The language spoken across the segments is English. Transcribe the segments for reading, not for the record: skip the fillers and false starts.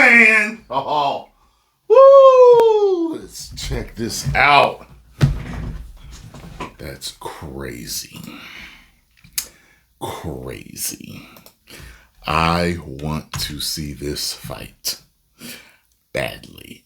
man! Oh, woo! Let's check this out. That's crazy. Crazy. I want to see this fight badly.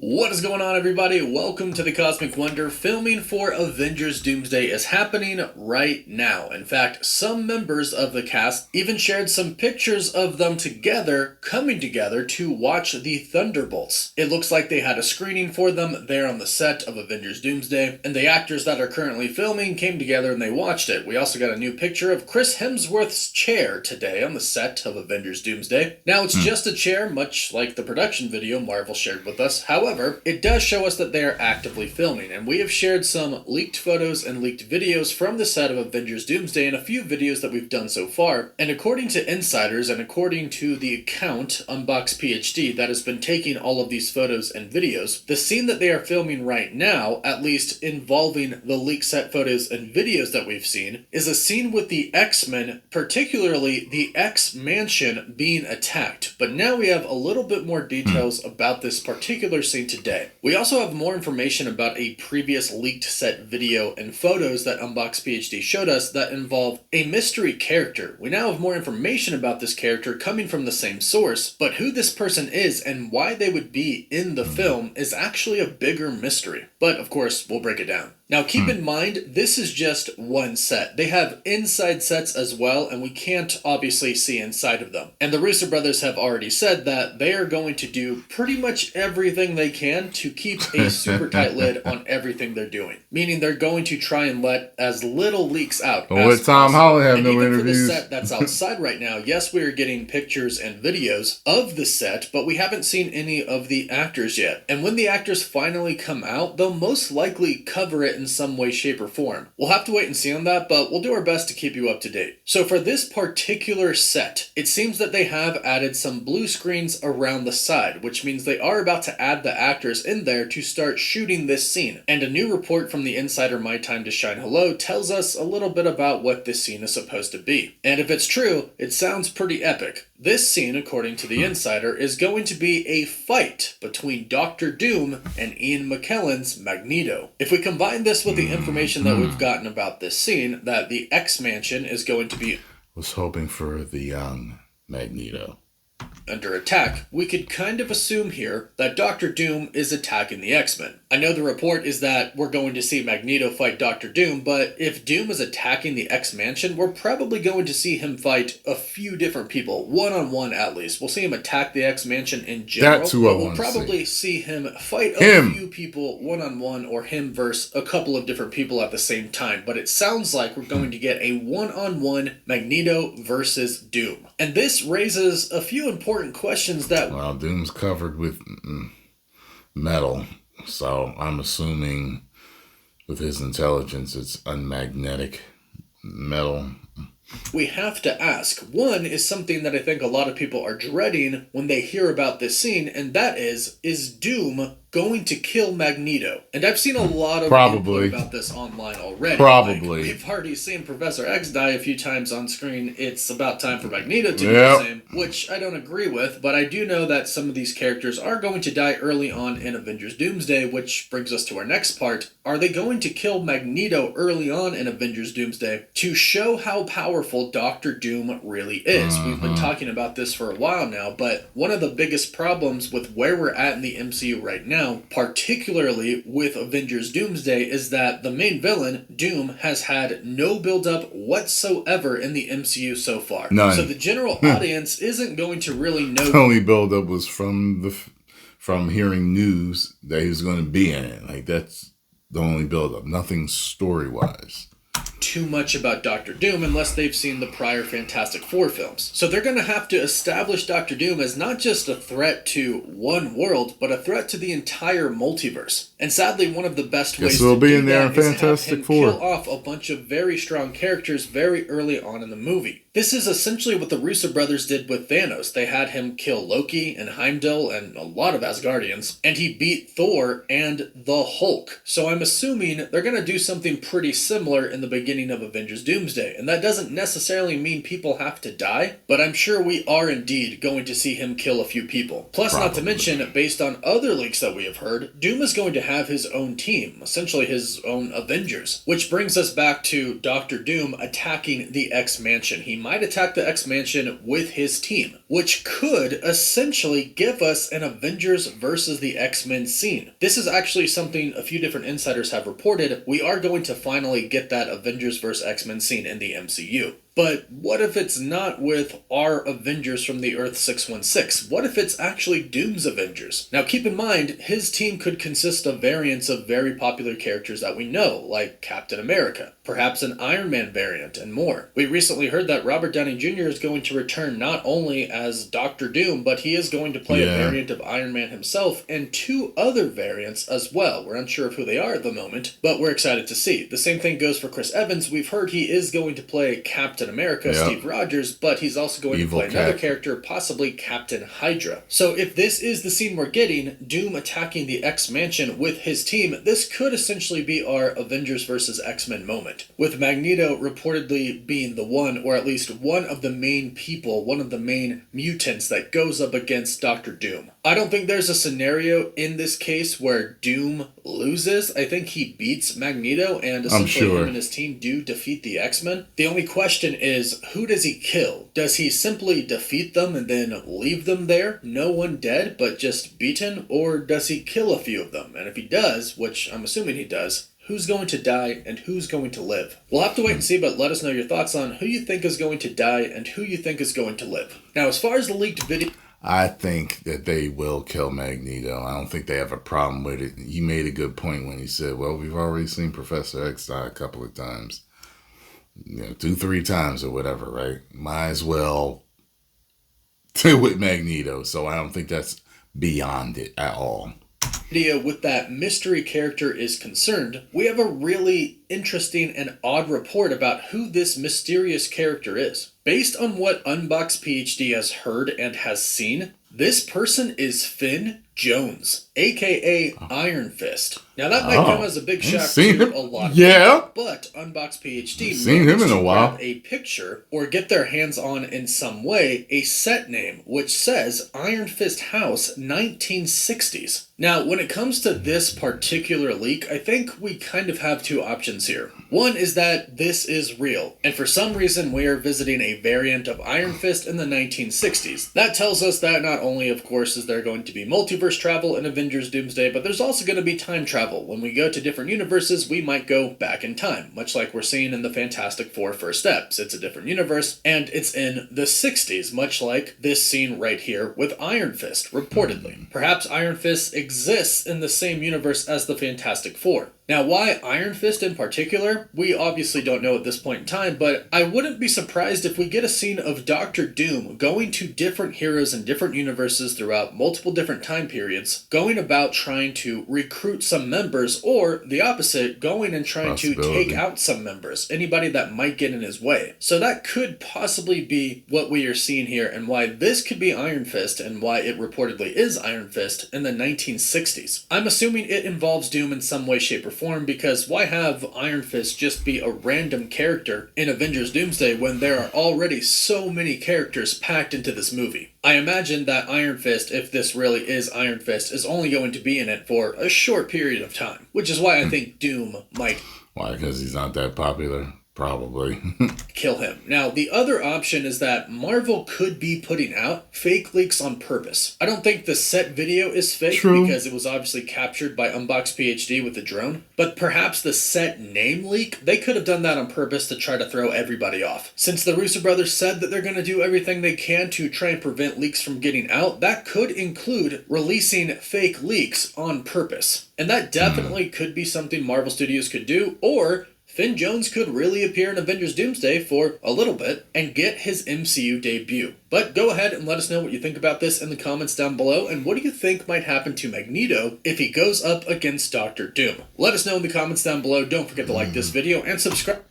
What is going on, everybody? Welcome to the Cosmic Wonder. Filming for Avengers Doomsday is happening right now. In fact, some members of the cast even shared some pictures of them together, coming together to watch the Thunderbolts. It looks like they had a screening for them there on the set of Avengers Doomsday, and the actors that are currently filming came together and they watched it. We also got a new picture of Chris Hemsworth's chair today on the set of Avengers Doomsday. Now, it's just a chair, much like the production video Marvel shared with us. However, it does show us that they are actively filming, and we have shared some leaked photos and leaked videos from the set of Avengers Doomsday and a few videos that we've done so far. And according to insiders and according to the account Unbox PhD that has been taking all of these photos and videos, the scene that they are filming right now, at least involving the leaked set photos and videos that we've seen, is a scene with the X-Men, particularly the X-Mansion, being attacked. But now we have a little bit more details about this particular scene today. We also have more information about a previous leaked set video and photos that Unbox PhD showed us that involve a mystery character. We now have more information about this character coming from the same source, but who this person is and why they would be in the film is actually a bigger mystery. But of course, we'll break it down. Now keep in mind, this is just one set. They have inside sets as well, and we can't obviously see inside of them. And the Russo brothers have already said that they are going to do pretty much everything they can to keep a super tight lid on everything they're doing. Meaning they're going to try and let as little leaks out Well, as with Tom possible. Holland have And no even interviews. for the set that's outside right now, yes, we are getting pictures and videos of the set, but we haven't seen any of the actors yet. And when the actors finally come out, they'll most likely cover it in some way, shape, or form. We'll have to wait and see on that, but we'll do our best to keep you up to date. So for this particular set, it seems that they have added some blue screens around the side, which means they are about to add the actors in there to start shooting this scene. And a new report from the insider My Time to Shine Hello tells us a little bit about what this scene is supposed to be. And if it's true, it sounds pretty epic. This scene, according to the insider, is going to be a fight between Dr. Doom and Ian McKellen's Magneto. If we combine this with the information that we've gotten about this scene, that the X-Mansion is going to be Was hoping for the young Magneto under attack, we could kind of assume here that Dr. Doom is attacking the X-Men. I know the report is that we're going to see Magneto fight Dr. Doom, but if Doom is attacking the X-Mansion, we're probably going to see him fight a few different people, one-on-one at least. We'll see him attack the X-Mansion in general, That's who I but we'll want to probably see him fight a few people one-on-one, or him versus a couple of different people at the same time. But it sounds like we're going to get a one-on-one Magneto versus Doom. And this raises a few important questions that... Well, Doom's covered with metal, so I'm assuming with his intelligence it's unmagnetic metal. we have to ask. One is something that I think a lot of people are dreading when they hear about this scene, and that is Doom going to kill Magneto? And I've seen a lot of Probably. input about this online already. Probably. Like, we've already seen Professor X die a few times on screen. It's about time for Magneto to do the same, which I don't agree with, but I do know that some of these characters are going to die early on in Avengers Doomsday, which brings us to our next part. Are they going to kill Magneto early on in Avengers Doomsday to show how powerful Dr. Doom really is? We've been talking about this for a while now, but one of the biggest problems with where we're at in the MCU right now, particularly with Avengers Doomsday, is that the main villain, Doom, has had no build-up whatsoever in the MCU so far. None. So the general audience isn't going to really know. The only build-up was from hearing news that he was going to be in it. Like, that's the only build-up. Nothing story-wise. Too much about Dr. Doom unless they've seen the prior Fantastic Four films. So they're going to have to establish Dr. Doom as not just a threat to one world, but a threat to the entire multiverse. And sadly, one of the best ways to do that is have him kill off a bunch of very strong characters very early on in the movie. This is essentially what the Russo brothers did with Thanos. They had him kill Loki and Heimdall and a lot of Asgardians, and he beat Thor and the Hulk. So I'm assuming they're going to do something pretty similar in the beginning beginning of Avengers Doomsday, and that doesn't necessarily mean people have to die, but I'm sure we are indeed going to see him kill a few people. Plus, not to mention, based on other leaks that we have heard, Doom is going to have his own team, essentially his own Avengers, which brings us back to Dr. Doom attacking the X-Mansion. He might attack the X-Mansion with his team, which could essentially give us an Avengers versus the X-Men scene. This is actually something a few different insiders have reported. We are going to finally get that Avengers vs. X-Men scene in the MCU. But what if it's not with our Avengers from the Earth 616? What if it's actually Doom's Avengers? Now keep in mind, his team could consist of variants of very popular characters that we know, like Captain America, perhaps an Iron Man variant, and more. We recently heard that Robert Downey Jr. is going to return not only as Dr. Doom, but he is going to play a variant of Iron Man himself, and 2 other variants as well. We're unsure of who they are at the moment, but we're excited to see. The same thing goes for Chris Evans. We've heard he is going to play Captain America, Steve Rogers, but he's also going to play another character, possibly Captain Hydra. So if this is the scene we're getting, Doom attacking the X-Mansion with his team, this could essentially be our Avengers vs. X-Men moment, with Magneto reportedly being the one, or at least one of the main people, one of the main mutants that goes up against Dr. Doom. I don't think there's a scenario in this case where Doom loses. I think he beats Magneto, and essentially him and his team do defeat the X-Men. The only question is, who does he kill? Does he simply defeat them and then leave them there, no one dead, but just beaten? Or does he kill a few of them? And if he does, which I'm assuming he does, who's going to die and who's going to live? We'll have to wait and see, but let us know your thoughts on who you think is going to die and who you think is going to live. Now, as far as the leaked video... I think that they will kill Magneto. I don't think they have a problem with it. He made a good point when he said, well, we've already seen Professor X die a couple of times. 2-3 times or whatever, right? Might as well with Magneto. So I don't think that's beyond it at all. Video with that mystery character is concerned, we have a really interesting and odd report about who this mysterious character is. Based on what Unbox PhD has heard and has seen, this person is Finn Jones, aka Iron Fist. Now that might come as a big shock to a lot of people, but Unbox PhD managed to grab a picture or get their hands on in some way a set name which says Iron Fist House 1960s. Now when it comes to this particular leak, I think we kind of have 2 options here. One is that this is real, and for some reason we are visiting a variant of Iron Fist in the 1960s. That tells us that not only, of course, is there going to be multiverse travel in Avengers Doomsday, but there's also going to be time travel. When we go to different universes, we might go back in time, much like we're seeing in the Fantastic Four First Steps. It's a different universe, and it's in the 60s, much like this scene right here with Iron Fist, reportedly. Perhaps Iron Fist exists in the same universe as the Fantastic Four. Now, why Iron Fist in particular, we obviously don't know at this point in time, but I wouldn't be surprised if we get a scene of Dr. Doom going to different heroes in different universes throughout multiple different time periods, going about trying to recruit some members, or the opposite, going and trying to take out some members, anybody that might get in his way. So that could possibly be what we are seeing here, and why this could be Iron Fist, and why it reportedly is Iron Fist in the 1960s. I'm assuming it involves Doom in some way, shape, or form, because why have Iron Fist just be a random character in Avengers Doomsday when there are already so many characters packed into this movie? I imagine that Iron Fist, if this really is Iron Fist, is only going to be in it for a short period of time, which is why I think Doom might... Why? Because he's not that popular? Probably. Kill him. Now, the other option is that Marvel could be putting out fake leaks on purpose. I don't think the set video is fake because it was obviously captured by Unbox PhD with the drone, but perhaps the set name leak, they could have done that on purpose to try to throw everybody off. Since the Russo brothers said that they're going to do everything they can to try and prevent leaks from getting out, that could include releasing fake leaks on purpose. And that definitely could be something Marvel Studios could do, or Finn Jones could really appear in Avengers Doomsday for a little bit and get his MCU debut. But go ahead and let us know what you think about this in the comments down below, and what do you think might happen to Magneto if he goes up against Dr. Doom? Let us know in the comments down below. Don't forget to like this video and subscribe.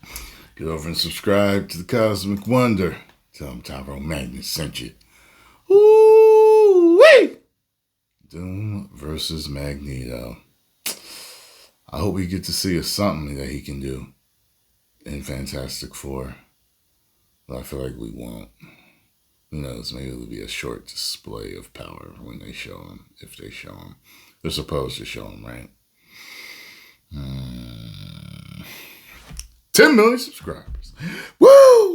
Get over and subscribe to the Cosmic Wonder. Tell them Tyrone Magnus sent you. Ooh-wee! Doom versus Magneto. I hope we get to see something that he can do. in Fantastic Four. But I feel like we won't. Who knows? Maybe it'll be a short display of power when they show him, if they show him. They're supposed to show him, right? 10 million subscribers. Woo!